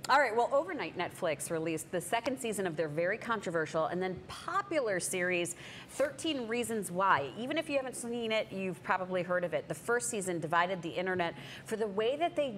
All right, well, overnight Netflix released the second season of their very controversial and then popular series, 13 Reasons Why. Even if you haven't seen it, you've probably heard of it. The first season divided the internet for the way that they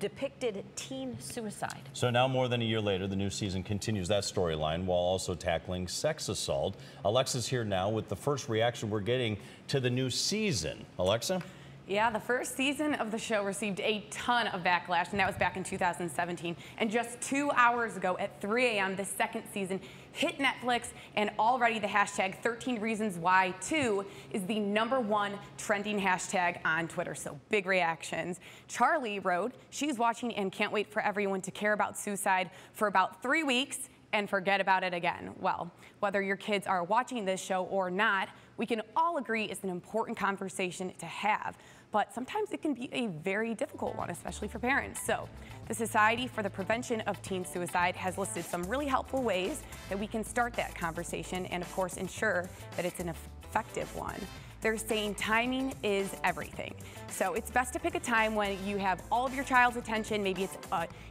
depicted teen suicide. So now, more than a year later, the new season continues that storyline while also tackling sex assault. Alexa's here now with the first reaction we're getting to the new season. Alexa? Yeah, the first season of the show received a ton of backlash, and that was back in 2017. And just 2 hours ago at 3 a.m., the second season hit Netflix, and already the hashtag 13 Reasons Why 2 is the #1 trending hashtag on Twitter. So big reactions. Charlie wrote, she's watching and can't wait for everyone to care about suicide for about 3 weeks and forget about it again. Well, whether your kids are watching this show or not, we can all agree it's an important conversation to have, but sometimes it can be a very difficult one, especially for parents. So the Society for the Prevention of Teen Suicide has listed some really helpful ways that we can start that conversation and, of course, ensure that it's an effective one. They're saying timing is everything. So it's best to pick a time when you have all of your child's attention. Maybe it's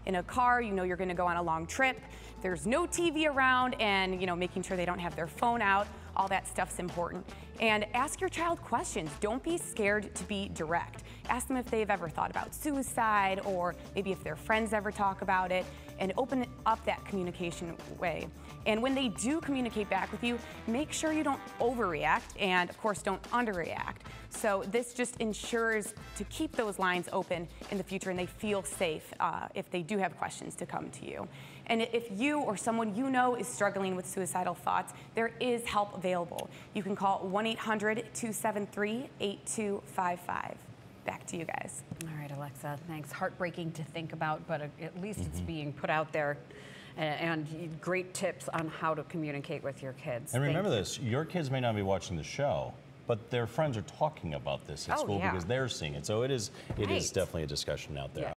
in a car, you know you're gonna go on a long trip. There's no TV around, and making sure they don't have their phone out. All that stuff's important. And ask your child questions. Don't be scared to be direct. Ask them if they've ever thought about suicide, or maybe if their friends ever talk about it, and open up that communication way. And when they do communicate back with you, make sure you don't overreact, and of course don't underreact. So this just ensures to keep those lines open in the future, and they feel safe if they do have questions to come to you. And if you or someone you know is struggling with suicidal thoughts, there is help available. You can call 1-800-273-8255. Back to you guys. All right, Alexa, thanks. Heartbreaking to think about, but at least it's being put out there. And great tips on how to communicate with your kids. And remember this, your kids may not be watching the show, but their friends are talking about this at school because they're seeing it. So it is definitely a discussion out there. Yeah.